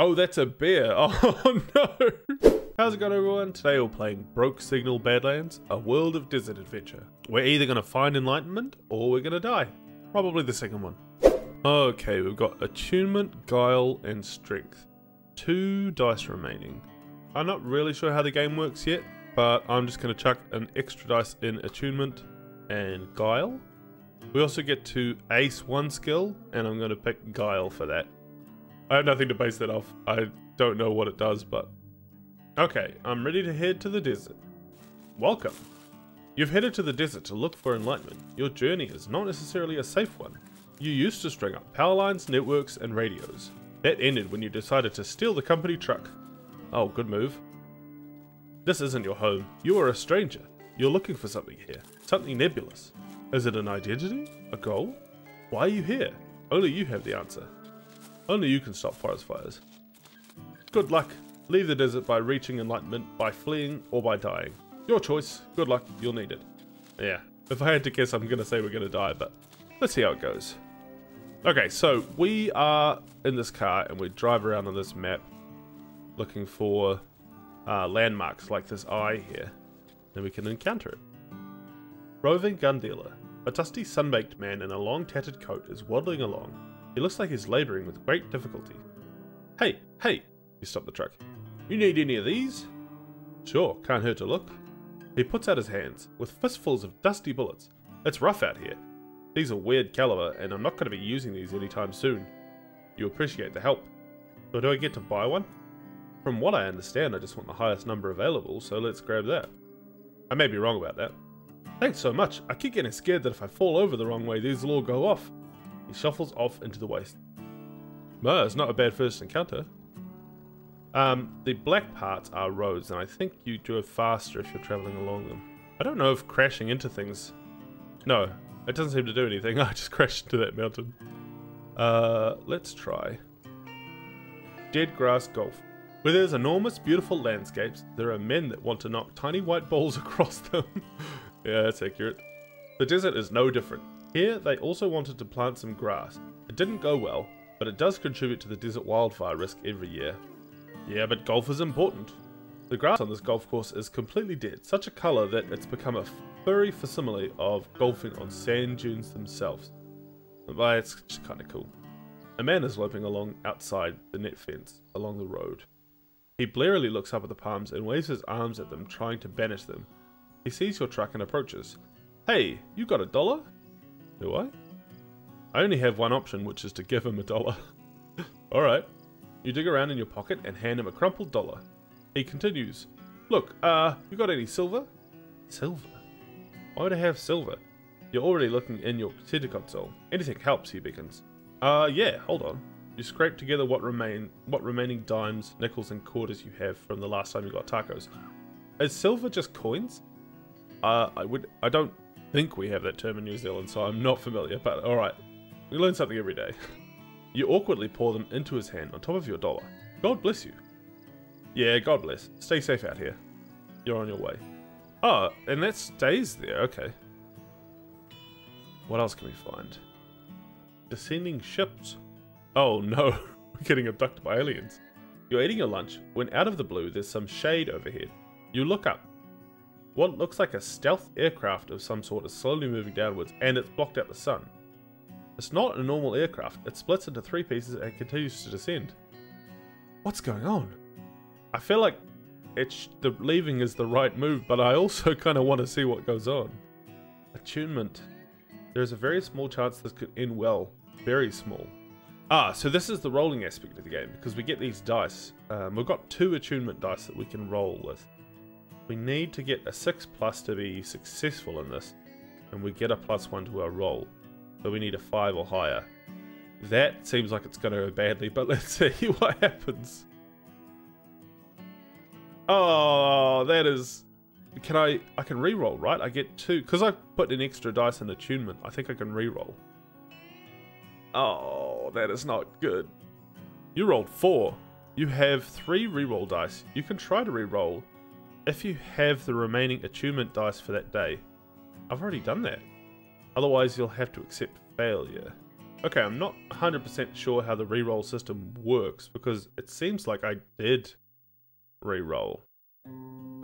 Oh, that's a bear. Oh no. How's it going, everyone? Today we're playing Broke Signal Badlands, a world of desert adventure. We're either going to find enlightenment or we're going to die. Probably the second one. Okay, we've got attunement, guile, and strength. 2 dice remaining. I'm not really sure how the game works yet, but I'm just going to chuck an extra dice in attunement and guile. We also get to ace 1 skill, and I'm going to pick guile for that. I have nothing to base that off. I don't know what it does, but... Okay, I'm ready to head to the desert. Welcome. You've headed to the desert to look for enlightenment. Your journey is not necessarily a safe one. You used to string up power lines, networks, and radios. That ended when you decided to steal the company truck. Oh, good move. This isn't your home. You are a stranger. You're looking for something here. Something nebulous. Is it an identity? A goal? Why are you here? Only you have the answer. Only you can stop forest fires. Good luck. Leave the desert by reaching enlightenment, by fleeing, or by dying. Your choice. Good luck. You'll need it. Yeah. If I had to guess, I'm going to say we're going to die, but let's see how it goes. Okay, so we are in this car and we drive around on this map looking for landmarks like this eye here. And we can encounter it. Roving gun dealer. A dusty, sun-baked man in a long tattered coat is waddling along. He looks like he's labouring with great difficulty. Hey, hey! You stop the truck. You need any of these? Sure, can't hurt to look. He puts out his hands, with fistfuls of dusty bullets. It's rough out here. These are weird caliber, and I'm not going to be using these anytime soon. You appreciate the help. So do I get to buy one? From what I understand, I just want the highest number available, so let's grab that. I may be wrong about that. Thanks so much. I keep getting scared that if I fall over the wrong way, these will all go off. He shuffles off into the waste. Well, it's not a bad first encounter. The black parts are roads, and I think you drove faster if you're traveling along them. I don't know if crashing into things... No, it doesn't seem to do anything. I just crashed into that mountain. Let's try. Dead grass golf. Where there's enormous, beautiful landscapes, there are men that want to knock tiny white balls across them. Yeah, that's accurate. The desert is no different. Here, they also wanted to plant some grass. It didn't go well, but it does contribute to the desert wildfire risk every year. Yeah, but golf is important. The grass on this golf course is completely dead, such a colour that it's become a furry facsimile of golfing on sand dunes themselves. But it's just kind of cool. A man is loping along outside the net fence, along the road. He blearily looks up at the palms and waves his arms at them, trying to banish them. He sees your truck and approaches. Hey, you got $1? Do I? I only have one option, which is to give him $1. Alright. You dig around in your pocket and hand him a crumpled $1. He continues. Look, you got any silver? Silver? Why would I have silver? You're already looking in your center console. Anything helps, he beckons. Yeah, hold on. You scrape together what remaining dimes, nickels, and quarters you have from the last time you got tacos. Is silver just coins? I don't think we have that term in New Zealand, so I'm not familiar, but alright. We learn something every day. You awkwardly pour them into his hand on top of your $1. God bless you. Yeah, God bless. Stay safe out here. You're on your way. Oh, and that stays there, okay. What else can we find? Descending ships. Oh no, we're getting abducted by aliens. You're eating your lunch when out of the blue there's some shade overhead. You look up. What looks like a stealth aircraft of some sort is slowly moving downwards, and it's blocked out the sun. It's not a normal aircraft. It splits into 3 pieces and continues to descend. What's going on? I feel like the leaving is the right move, but I also kind of want to see what goes on. Attunement. There is a very small chance this could end well. Very small. Ah, so this is the rolling aspect of the game, because we get these dice. We've got 2 attunement dice that we can roll with. We need to get a 6+ to be successful in this, and we get a +1 to our roll. So we need a 5 or higher. That seems like it's going to go badly, but let's see what happens. Oh, that is... I can re-roll, right? I get 2. Because I put an extra dice in attunement, I think I can re-roll. Oh, that is not good. You rolled 4. You have 3 re-roll dice. You can try to re-roll if you have the remaining attunement dice for that day. I've already done that. Otherwise, you'll have to accept failure. Okay, I'm not 100% sure how the reroll system works because it seems like I did reroll.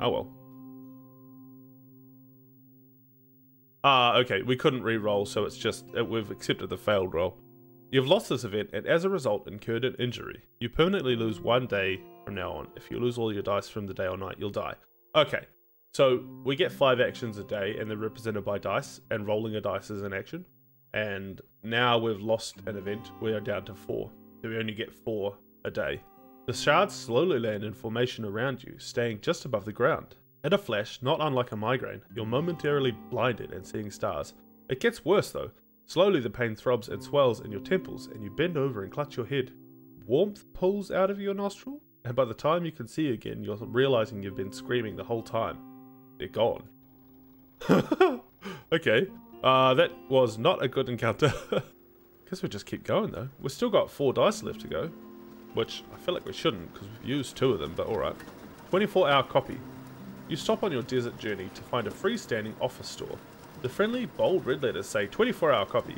Oh well. Okay, we couldn't re-roll, so it's just, we've accepted the failed roll. You've lost this event, and as a result incurred an injury. You permanently lose 1 day from now on. If you lose all your dice from the day or night, you'll die. Okay, so we get 5 actions a day, and they're represented by dice, and rolling a dice is an action. And now we've lost an event, we are down to 4. So we only get 4 a day. The shards slowly land in formation around you, staying just above the ground. In a flash, not unlike a migraine, you're momentarily blinded and seeing stars. It gets worse though. Slowly the pain throbs and swells in your temples, and you bend over and clutch your head. Warmth pulls out of your nostril, and by the time you can see again, you're realizing you've been screaming the whole time. They're gone. Okay, that was not a good encounter. Guess we'll just keep going though. We've still got 4 dice left to go, which I feel like we shouldn't because we've used 2 of them, but alright. 24-hour copy. You stop on your desert journey to find a freestanding office store. The friendly, bold red letters say 24-hour copy.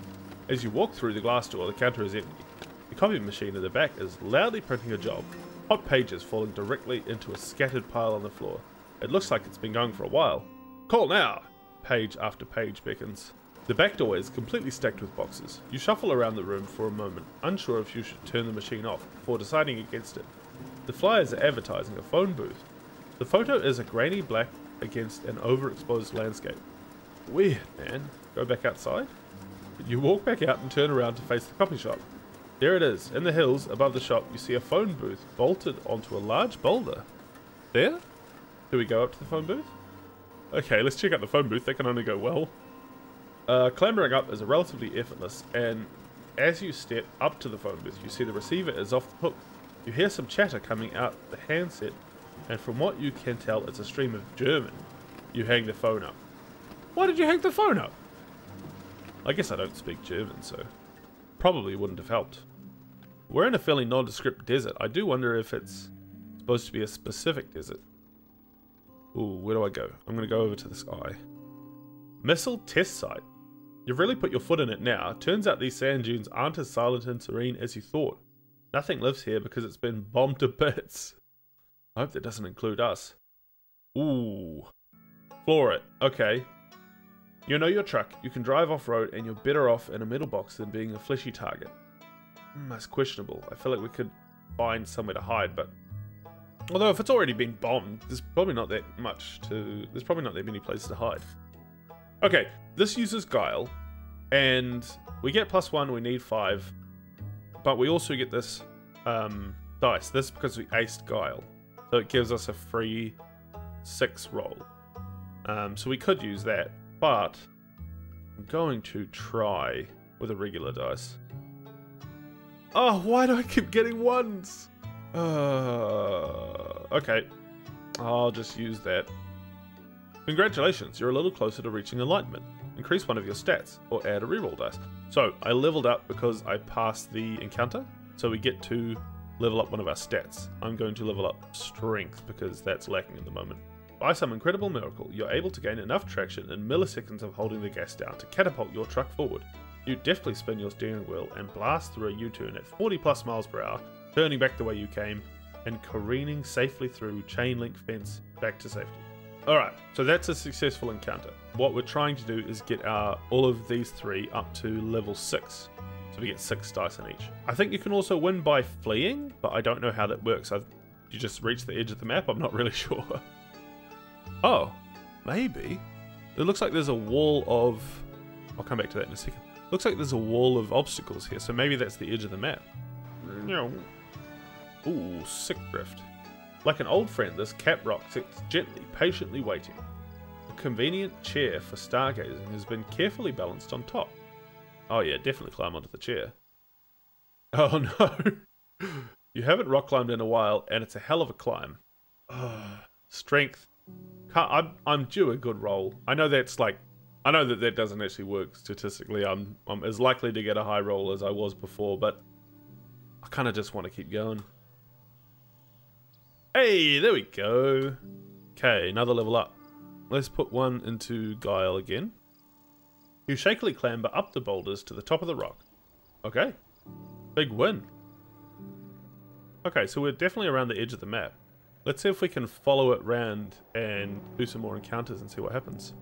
As you walk through the glass door, the counter is empty. The copy machine in the back is loudly printing a job. Hot pages falling directly into a scattered pile on the floor. It looks like it's been going for a while. Call now! Page after page beckons. The back door is completely stacked with boxes. You shuffle around the room for a moment, unsure if you should turn the machine off, before deciding against it. The flyers are advertising a phone booth. The photo is a grainy black against an overexposed landscape. Weird, man. Go back outside? You walk back out and turn around to face the copy shop. There it is. In the hills above the shop, you see a phone booth bolted onto a large boulder. There? Do we go up to the phone booth? Okay, let's check out the phone booth. That can only go well. Clambering up is relatively effortless, and as you step up to the phone booth, you see the receiver is off the hook. You hear some chatter coming out the handset, and from what you can tell, it's a stream of German. You hang the phone up. Why did you hang the phone up? I guess I don't speak German, so probably wouldn't have helped. We're in a fairly nondescript desert. I do wonder if it's supposed to be a specific desert. Ooh, where do I go? I'm going to go over to this eye. Missile test site. You've really put your foot in it now. Turns out these sand dunes aren't as silent and serene as you thought. Nothing lives here because it's been bombed to bits. I hope that doesn't include us. Ooh. Floor it. Okay. You know your truck. You can drive off-road and you're better off in a metal box than being a fleshy target. That's questionable. I feel like we could find somewhere to hide, but... Although if it's already been bombed, there's probably not that much to... There's probably not that many places to hide. Okay, this uses Guile, and we get +1, we need 5, but we also get this dice. This is because we aced Guile, so it gives us a free 6 roll. So we could use that, but I'm going to try with a regular dice. Oh, why do I keep getting 1s? Okay, I'll just use that. Congratulations, you're a little closer to reaching enlightenment. Increase one of your stats, or add a reroll dice. So, I leveled up because I passed the encounter, so we get to level up one of our stats. I'm going to level up strength, because that's lacking at the moment. By some incredible miracle, you're able to gain enough traction in milliseconds of holding the gas down to catapult your truck forward. You deftly spin your steering wheel and blast through a U-turn at 40+ miles per hour, turning back the way you came, and careening safely through chain link fence back to safety. Alright, so that's a successful encounter. What we're trying to do is get all of these 3 up to level 6. So we get 6 dice in each. I think you can also win by fleeing, but I don't know how that works. You just reach the edge of the map? I'm not really sure. Oh, maybe. It looks like there's a wall of... I'll come back to that in a second. Looks like there's a wall of obstacles here, so maybe that's the edge of the map. Ooh, sick drift. Like an old friend, this cat rock sits gently, patiently waiting. A convenient chair for stargazing has been carefully balanced on top. Oh yeah, definitely climb onto the chair. Oh no! You haven't rock climbed in a while, and it's a hell of a climb. Strength. I'm due a good roll. I know that's like... I know that that doesn't actually work statistically. I'm as likely to get a high roll as I was before, but... I kind of just want to keep going. Hey, there we go. Okay, another level up. Let's put 1 into Guile again. You shakily clamber up the boulders to the top of the rock. Okay. Big win. Okay, so we're definitely around the edge of the map. Let's see if we can follow it round and do some more encounters and see what happens.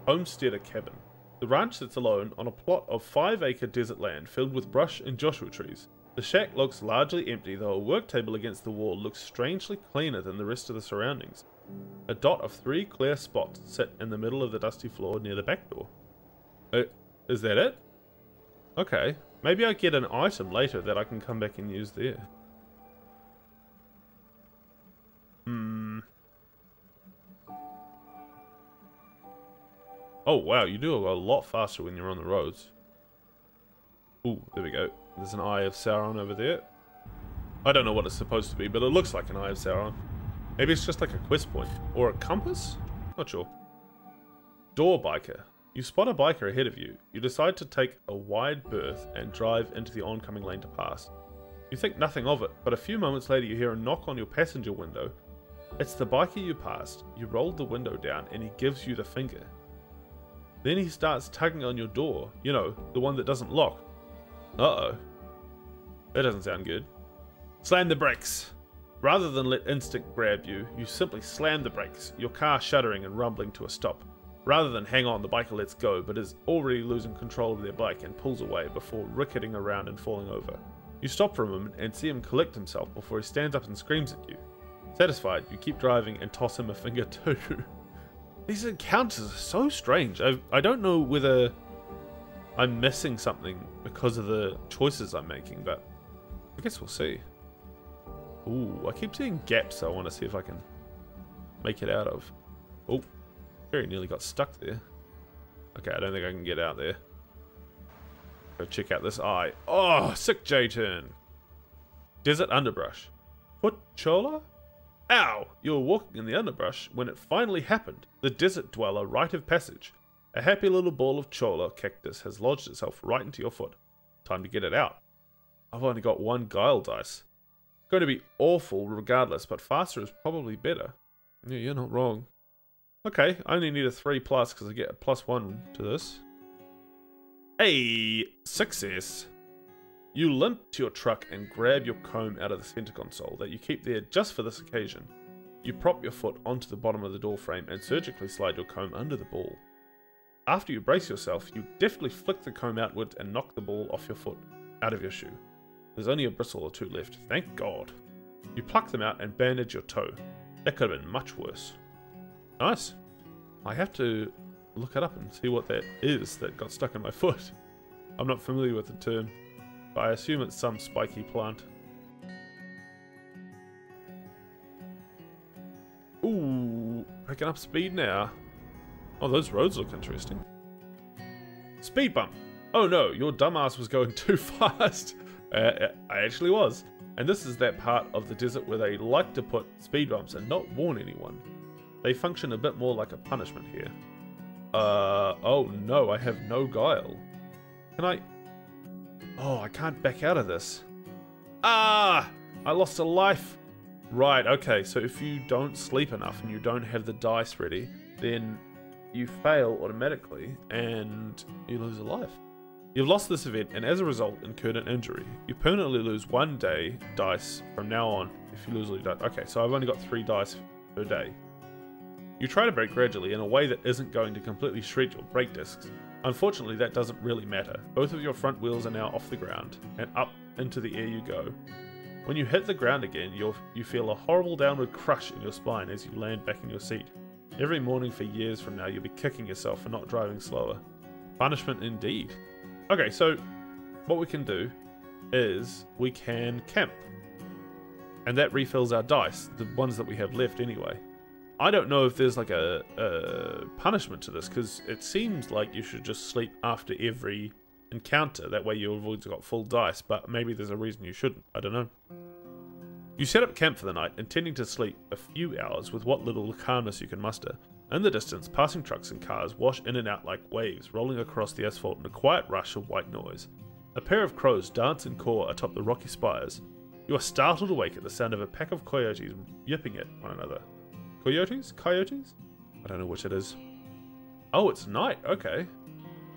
Homesteader Cabin. The ranch sits alone on a plot of 5-acre desert land filled with brush and Joshua trees. The shack looks largely empty, though a work table against the wall looks strangely cleaner than the rest of the surroundings. A dot of 3 clear spots sit in the middle of the dusty floor near the back door. Is that it? Okay. Maybe I get an item later that I can come back and use there. Oh wow, you do go a lot faster when you're on the roads. Ooh, there we go. There's an Eye of Sauron over there. I don't know what it's supposed to be, but it looks like an Eye of Sauron. Maybe it's just like a quest point. Or a compass? Not sure. Door biker. You spot a biker ahead of you. You decide to take a wide berth and drive into the oncoming lane to pass. You think nothing of it, but a few moments later you hear a knock on your passenger window. It's the biker you passed. You rolled the window down and he gives you the finger. Then he starts tugging on your door. You know, the one that doesn't lock. Uh-oh. That doesn't sound good. Slam the brakes. Rather than let instinct grab you, you simply slam the brakes, your car shuddering and rumbling to a stop. Rather than hang on, the biker lets go, but is already losing control of their bike and pulls away before ricketing around and falling over. You stop for a moment and see him collect himself before he stands up and screams at you. Satisfied, you keep driving and toss him a finger too. These encounters are so strange. I don't know whether I'm missing something because of the choices I'm making, but I guess we'll see. Ooh, I keep seeing gaps I want to see if I can make it out of. Oh, very nearly got stuck there. Okay, I don't think I can get out there. Go check out this eye. Oh, sick J-turn. Desert underbrush. Foot chola? Ow! You were walking in the underbrush when it finally happened. The desert dweller rite of passage. A happy little ball of chola cactus has lodged itself right into your foot. Time to get it out. I've only got 1 guile dice. It's going to be awful regardless, but faster is probably better. Yeah, you're not wrong. Okay, I only need a 3+ because I get a +1 to this. Hey, success! You limp to your truck and grab your comb out of the center console that you keep there just for this occasion. You prop your foot onto the bottom of the door frame and surgically slide your comb under the ball. After you brace yourself, you deftly flick the comb outwards and knock the ball off your foot, out of your shoe. There's only a bristle or 2 left, thank God. You pluck them out and bandage your toe. That could have been much worse. Nice. I have to look it up and see what that is that got stuck in my foot. I'm not familiar with the term, but I assume it's some spiky plant. Ooh, picking up speed now. Oh, those roads look interesting. Speed bump. Oh no, your dumbass was going too fast. I actually was. And this is that part of the desert where they like to put speed bumps and not warn anyone. They function a bit more like a punishment here. Oh no, I have no guile. Can I... Oh, I can't back out of this. Ah! I lost a life. Right, okay, so if you don't sleep enough and you don't have the dice ready, then you fail automatically and you lose a life. You've lost this event and as a result incurred an injury. You permanently lose 1 day dice from now on if you lose all your dice. Okay, so I've only got 3 dice per day. You try to brake gradually in a way that isn't going to completely shred your brake discs. Unfortunately, that doesn't really matter. Both of your front wheels are now off the ground, and up into the air you go. When you hit the ground again, you feel a horrible downward crush in your spine as you land back in your seat. Every morning for years from now, you'll be kicking yourself for not driving slower. Punishment indeed. Okay, so what we can do is we can camp. And that refills our dice, the ones that we have left anyway. I don't know if there's like a punishment to this, because it seems like you should just sleep after every encounter. That way you've always got full dice, but maybe there's a reason you shouldn't. I don't know. You set up camp for the night, intending to sleep a few hours with what little calmness you can muster. In the distance, passing trucks and cars wash in and out like waves, rolling across the asphalt in a quiet rush of white noise. A pair of crows dance and caw atop the rocky spires. You are startled awake at the sound of a pack of coyotes yipping at one another. Coyotes? Coyotes? I don't know which it is. Oh, it's night. Okay.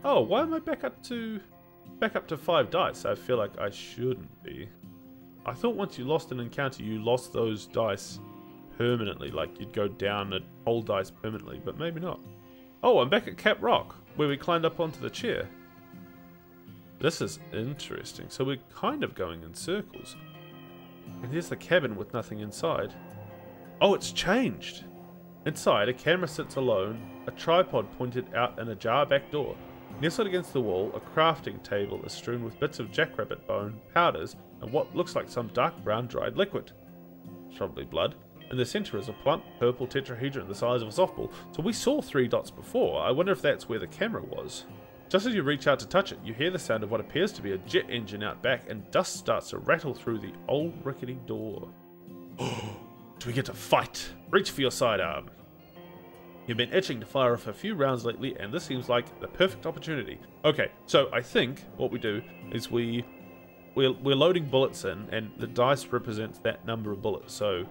Oh, why am I back up to... back up to 5 dice. I feel like I shouldn't be. I thought once you lost an encounter, you lost those dice permanently. Like you'd go down a whole dice permanently, but maybe not. Oh, I'm back at Cap Rock, where we climbed up onto the chair. This is interesting. So we're kind of going in circles. And here's the cabin with nothing inside. Oh, it's changed. Inside, a camera sits alone, a tripod pointed out an ajar back door. Nestled against the wall, a crafting table is strewn with bits of jackrabbit bone, powders, and what looks like some dark brown dried liquid. It's probably blood. In the center is a plump purple tetrahedron the size of a softball. So we saw 3 dots before. I wonder if that's where the camera was. Just as you reach out to touch it, you hear the sound of what appears to be a jet engine out back, and dust starts to rattle through the old rickety door. Do we get to fight? Reach for your sidearm. You've been itching to fire off a few rounds lately, and this seems like the perfect opportunity. Okay, so I think what we do is we're loading bullets in, and the dice represents that number of bullets. So,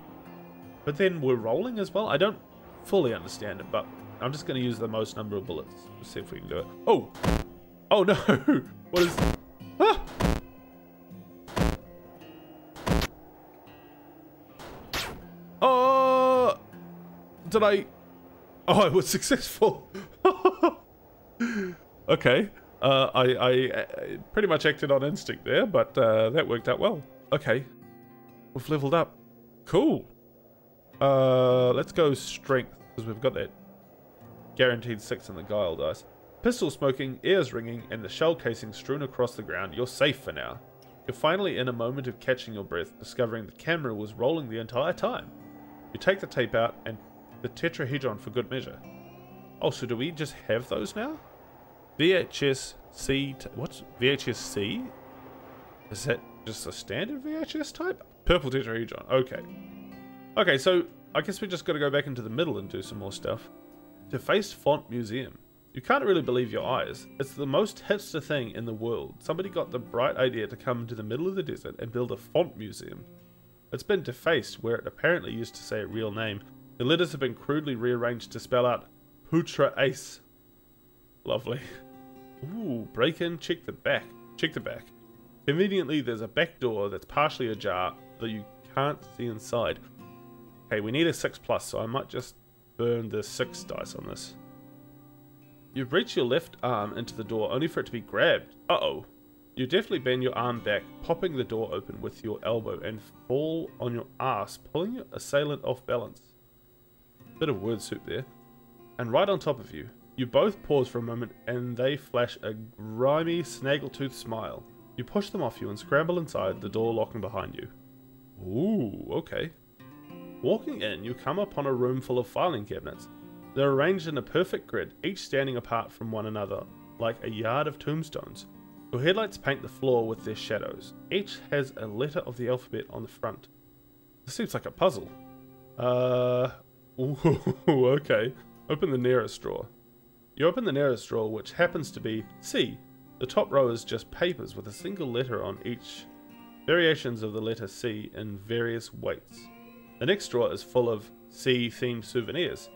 but then we're rolling as well. I don't fully understand it, but I'm just going to use the most number of bullets. Let's see if we can do it. Oh, oh no! What is? Ah! Oh! Did I? Oh, I was successful. Okay. I pretty much acted on instinct there, but that worked out well. Okay. We've leveled up. Cool. Let's go strength, because we've got that guaranteed 6 in the guile dice. Pistol smoking, ears ringing, and the shell casing strewn across the ground. You're safe for now. You're finally in a moment of catching your breath, discovering the camera was rolling the entire time. You take the tape out and the tetrahedron for good measure. Oh, so do we just have those now? VHS C. What's VHS C? Is that just a standard VHS type? Purple tetrahedron. Okay. Okay, so I guess we just got to go back into the middle and do some more stuff. Defaced Font Museum. You can't really believe your eyes. It's the most hipster thing in the world. Somebody got the bright idea to come into the middle of the desert and build a font museum. It's been defaced where it apparently used to say a real name. The letters have been crudely rearranged to spell out Outtro Ace. Lovely. Ooh, break in, check the back. Check the back. Conveniently, there's a back door that's partially ajar, though you can't see inside. Okay, we need a 6+, so I might just burn the 6 dice on this. You reach your left arm into the door only for it to be grabbed. Uh-oh. You definitely bend your arm back, popping the door open with your elbow, and fall on your ass, pulling your assailant off balance. Bit of word soup there. And right on top of you, you both pause for a moment and they flash a grimy, snaggletooth smile. You push them off you and scramble inside, the door locking behind you. Ooh, okay. Walking in, you come upon a room full of filing cabinets. They're arranged in a perfect grid, each standing apart from one another, like a yard of tombstones. Your headlights paint the floor with their shadows. Each has a letter of the alphabet on the front. This seems like a puzzle. Ooh, okay. Open the nearest drawer. You open the nearest drawer, which happens to be C. The top row is just papers with a single letter on each. Variations of the letter C in various weights. The next drawer is full of C-themed souvenirs.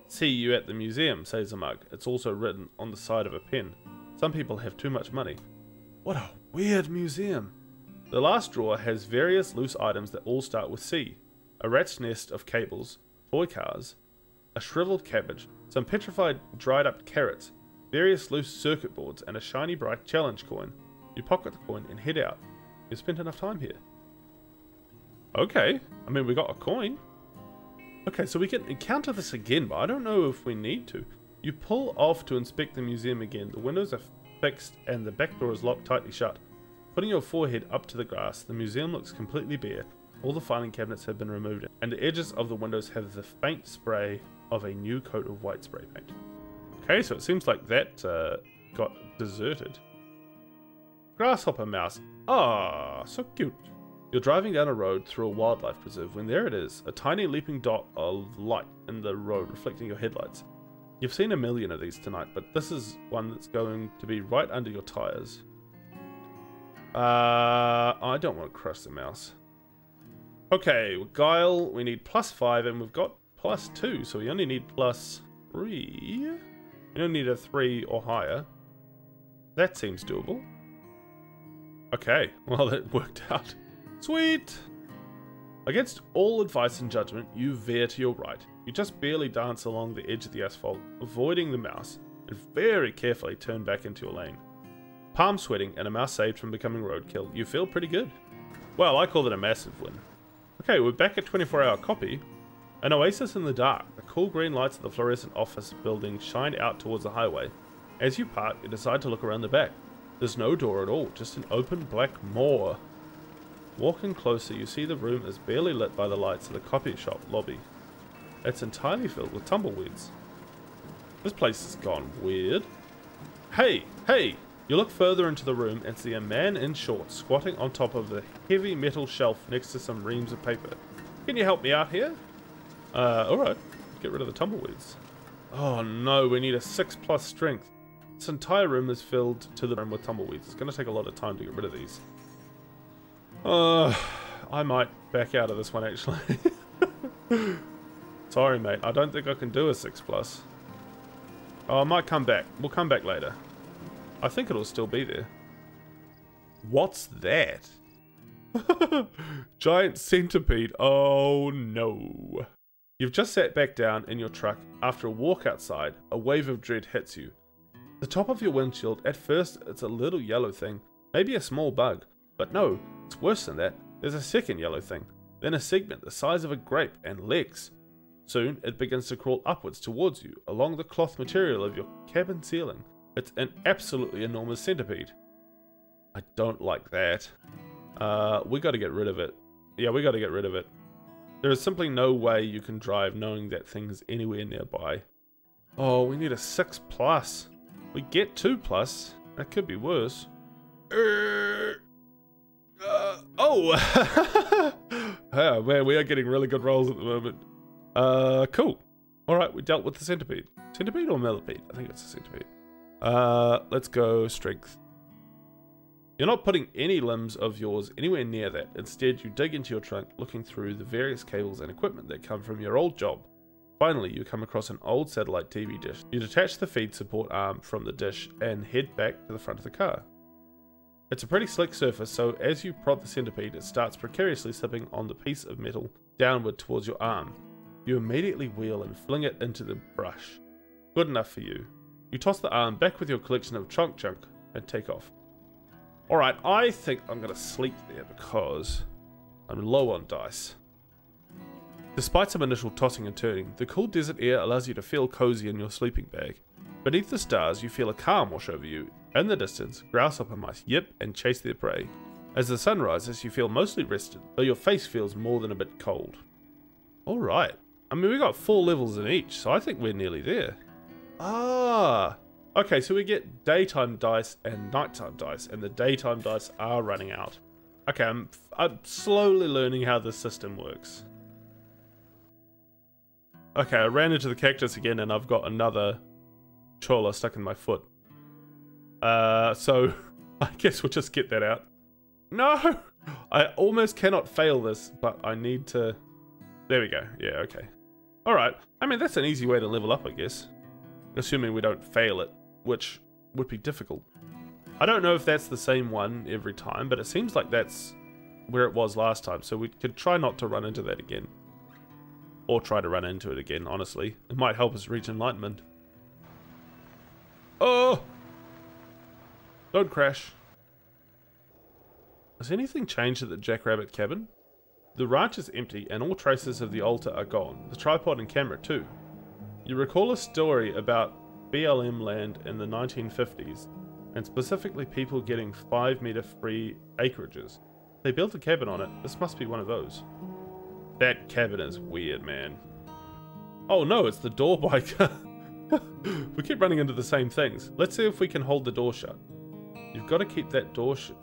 See you at the museum, says a mug. It's also written on the side of a pen. Some people have too much money. What a weird museum. The last drawer has various loose items that all start with C. A rat's nest of cables, toy cars, a shriveled cabbage, some petrified dried up carrots, various loose circuit boards, and a shiny bright challenge coin. You pocket the coin and head out. You've spent enough time here. Okay, I mean we got a coin. Okay, so we can encounter this again, but I don't know if we need to. You pull off to inspect the museum again. The windows are fixed and the back door is locked tightly shut. Putting your forehead up to the grass, the museum looks completely bare. All the filing cabinets have been removed, and the edges of the windows have the faint spray of a new coat of white spray paint. Okay, so it seems like that got deserted. Grasshopper mouse. Ah, so cute. You're driving down a road through a wildlife preserve when there it is, a tiny leaping dot of light in the road reflecting your headlights. You've seen a million of these tonight, but this is one that's going to be right under your tires. I don't want to crush the mouse. Okay, with Guile, we need +5, and we've got +2, so we only need +3. We don't need a 3 or higher. That seems doable. Okay, well that worked out. Sweet! Against all advice and judgment, you veer to your right. You just barely dance along the edge of the asphalt, avoiding the mouse, and very carefully turn back into your lane. Palm sweating and a mouse saved from becoming roadkill. You feel pretty good. Well, I call it a massive win. Okay, we're back at 24-hour copy. An oasis in the dark. The cool green lights of the fluorescent office building shine out towards the highway. As you park, you decide to look around the back. There's no door at all, just an open black maw. Walking closer, you see the room is barely lit by the lights of the copy shop lobby. It's entirely filled with tumbleweeds. This place has gone weird. Hey! Hey! You look further into the room and see a man in shorts squatting on top of a heavy metal shelf next to some reams of paper. Can you help me out here? Alright. Get rid of the tumbleweeds. Oh no, we need a 6+ strength. This entire room is filled to the brim with tumbleweeds. It's going to take a lot of time to get rid of these. I might back out of this one actually. Sorry mate, I don't think I can do a 6+. Oh, I might come back. We'll come back later. I think it'll still be there. What's that? Giant centipede. Oh no. You've just sat back down in your truck after a walk outside. A wave of dread hits you. The top of your windshield, at first it's a little yellow thing. Maybe a small bug. But no, it's worse than that. There's a second yellow thing. Then a segment the size of a grape and legs. Soon it begins to crawl upwards towards you along the cloth material of your cabin ceiling. It's an absolutely enormous centipede. I don't like that. We gotta get rid of it. Yeah, we gotta get rid of it. There is simply no way you can drive knowing that thing is anywhere nearby. Oh, we need a 6+. We get 2+. That could be worse. Oh! Oh man, we are getting really good rolls at the moment. Cool. Alright, we dealt with the centipede. Centipede or millipede? I think it's a centipede. Let's go strength. You're not putting any limbs of yours anywhere near that. Instead, you dig into your trunk, looking through the various cables and equipment that come from your old job. Finally, you come across an old satellite TV dish. You detach the feed support arm from the dish and head back to the front of the car. It's a pretty slick surface, so as you prod the centipede, it starts precariously slipping on the piece of metal downward towards your arm. You immediately wheel and fling it into the brush. Good enough for you. You toss the arm back with your collection of trunk junk and take off. Alright, I think I'm going to sleep there because I'm low on dice. Despite some initial tossing and turning, the cool desert air allows you to feel cozy in your sleeping bag. Beneath the stars, you feel a calm wash over you. In the distance, grasshopper mice yip and chase their prey. As the sun rises, you feel mostly rested, though your face feels more than a bit cold. Alright. I mean, we got 4 levels in each, so I think we're nearly there. Ah! Okay, so we get daytime dice and nighttime dice, and the daytime dice are running out. Okay, I'm slowly learning how this system works. Okay, I ran into the cactus again, and I've got another chola stuck in my foot. So I guess we'll just get that out. No! I almost cannot fail this, but I need to... There we go. Yeah, okay. Alright. I mean, that's an easy way to level up, I guess. Assuming we don't fail it, which would be difficult. I don't know if that's the same one every time, but it seems like that's where it was last time, so we could try not to run into that again. Or try to run into it again, honestly. It might help us reach enlightenment. Oh! Don't crash. Has anything changed at the Jackrabbit cabin? The ranch is empty and all traces of the altar are gone. The tripod and camera too. You recall a story about BLM land in the 1950s, and specifically people getting 5-meter free acreages. They built a cabin on it. This must be one of those. That cabin is weird, man. Oh no, it's the door biker. We keep running into the same things. Let's see if we can hold the door shut. You've got to keep that door shut.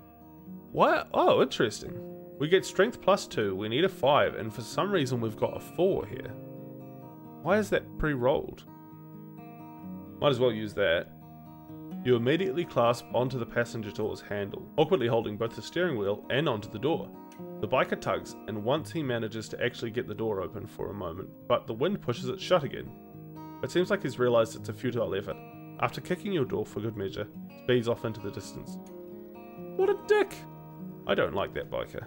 What? Oh, interesting. We get strength +2, we need a 5, and for some reason we've got a 4 here. Why is that pre-rolled? Might as well use that. You immediately clasp onto the passenger door's handle, awkwardly holding both the steering wheel and onto the door. The biker tugs, and once he manages to actually get the door open for a moment, but the wind pushes it shut again. It seems like he's realised it's a futile effort. After kicking your door for good measure, speeds off into the distance. What a dick! I don't like that biker.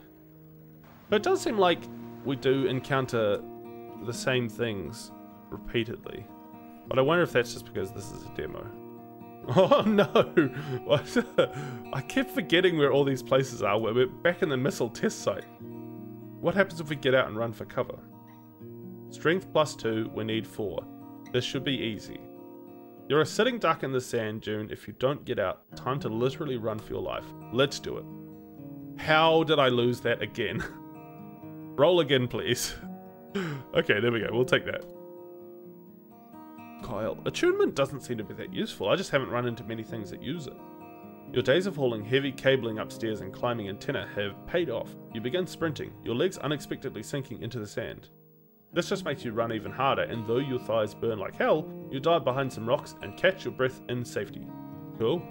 But it does seem like we do encounter the same things repeatedly. But I wonder if that's just because this is a demo. Oh no! What? I kept forgetting where all these places are. We're back in the missile test site. What happens if we get out and run for cover? Strength +2, we need 4. This should be easy. You're a sitting duck in the sand dune. If you don't get out, time to literally run for your life. Let's do it. How did I lose that again? Roll again, please. Okay, there we go. We'll take that. Kyle, attunement doesn't seem to be that useful. I just haven't run into many things that use it. Your days of hauling heavy cabling upstairs and climbing antenna have paid off. You begin sprinting, your legs unexpectedly sinking into the sand. This just makes you run even harder, and though your thighs burn like hell, you dive behind some rocks and catch your breath in safety. Cool.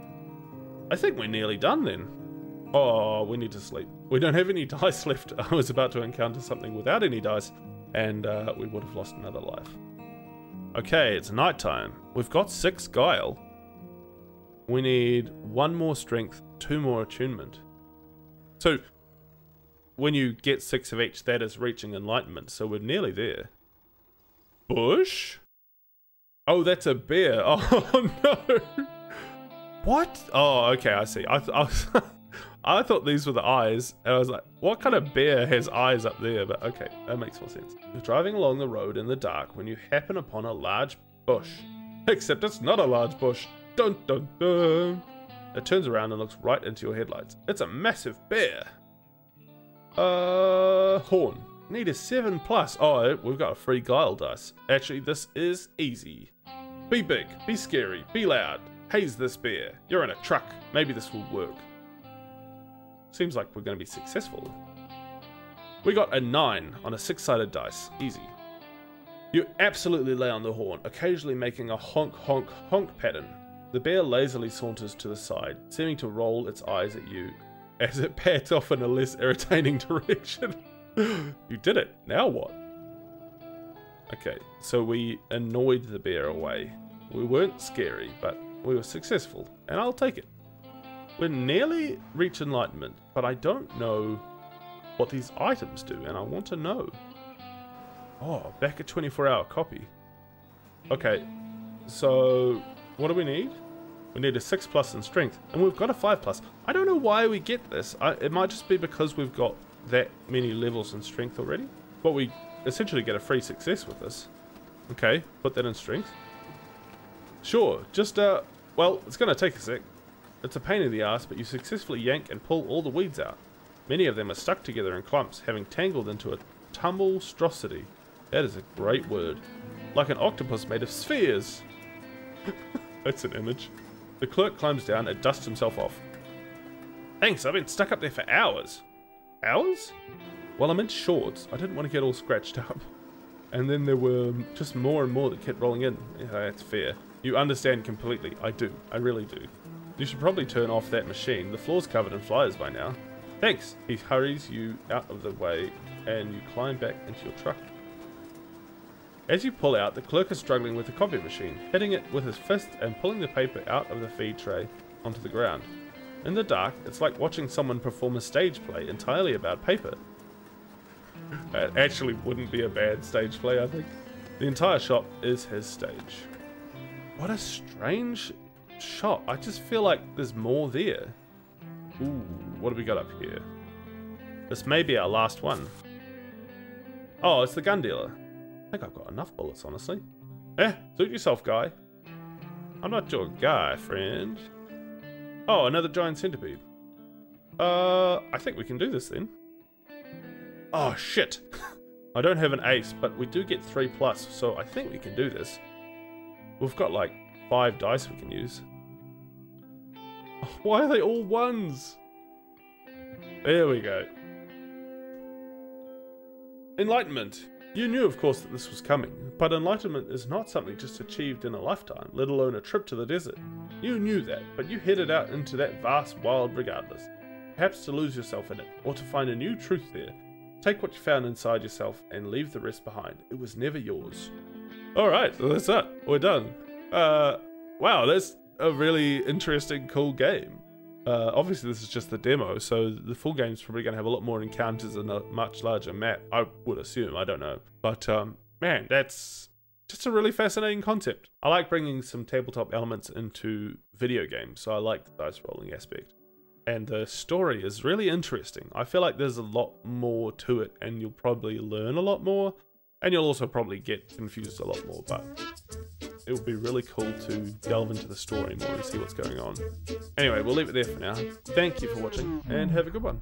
I think we're nearly done then. Oh, we need to sleep. We don't have any dice left. I was about to encounter something without any dice, and we would have lost another life. Okay, it's nighttime. We've got 6 guile. We need 1 more strength, 2 more attunement. So, when you get 6 of each, that is reaching enlightenment, so we're nearly there. Bush? Oh, that's a bear. Oh, no. What? Oh, okay, I see. I thought these were the eyes, and I was like, what kind of bear has eyes up there? But okay, that makes more sense. You're driving along the road in the dark when you happen upon a large bush. Except it's not a large bush. Dun dun dun. It turns around and looks right into your headlights. It's a massive bear. Horn. Need a 7+. Oh, we've got a free guile dice. Actually, this is easy. Be big, be scary, be loud. Haze this bear. You're in a truck. Maybe this will work. Seems like we're going to be successful. We got a 9 on a 6-sided dice. Easy. You absolutely lay on the horn, occasionally making a honk honk honk pattern. The bear lazily saunters to the side, seeming to roll its eyes at you as it pats off in a less irritating direction. You did it. Now what? Okay, so we annoyed the bear away. We weren't scary, but we were successful, and I'll take it. We're nearly reached enlightenment, but I don't know what these items do, and I want to know. Oh, back at 24-hour copy. Okay, so what do we need? We need a 6+ in strength, and we've got a 5+. I don't know why we get this. It might just be because we've got that many levels in strength already. But we essentially get a free success with this. Okay, put that in strength. Sure, just, well, it's going to take a sec. It's a pain in the ass, but you successfully yank and pull all the weeds out. Many of them are stuck together in clumps, having tangled into a tumblstrosity. That is a great word. Like an octopus made of spheres. That's an image. The clerk climbs down and dusts himself off. Thanks, I've been stuck up there for hours. Hours? Well, I'm in shorts. I didn't want to get all scratched up. And then there were just more and more that kept rolling in. Yeah, that's fair. You understand completely. I do. I really do. You should probably turn off that machine. The floor's covered in flies by now. Thanks. He hurries you out of the way and you climb back into your truck. As you pull out, the clerk is struggling with the copy machine, hitting it with his fist and pulling the paper out of the feed tray onto the ground. In the dark, it's like watching someone perform a stage play entirely about paper. It actually wouldn't be a bad stage play, I think. The entire shop is his stage. What a strange shop. I just feel like there's more there. Ooh, what have we got up here? This may be our last one. Oh, it's the gun dealer. I think I've got enough bullets, honestly. Eh, suit yourself, guy. I'm not your guy, friend. Oh, another giant centipede. I think we can do this then. Oh, shit. I don't have an ace, but we do get 3+, so I think we can do this. We've got like 5 dice we can use. Why are they all 1s? There we go. Enlightenment. You knew, of course, that this was coming, but enlightenment is not something just achieved in a lifetime, let alone a trip to the desert. You knew that, but you headed out into that vast wild regardless. Perhaps to lose yourself in it, or to find a new truth there. Take what you found inside yourself and leave the rest behind. It was never yours. Alright, so that's it. We're done. Wow, that's a really interesting, cool game. Obviously this is just the demo, so the full game's probably going to have a lot more encounters and a much larger map, I would assume. I don't know. But man, that's just a really fascinating concept. I like bringing some tabletop elements into video games, so I like the dice rolling aspect. And the story is really interesting. I feel like there's a lot more to it, and you'll probably learn a lot more, and you'll also probably get confused a lot more, but it would be really cool to delve into the story more and see what's going on. Anyway, we'll leave it there for now. Thank you for watching, and have a good one.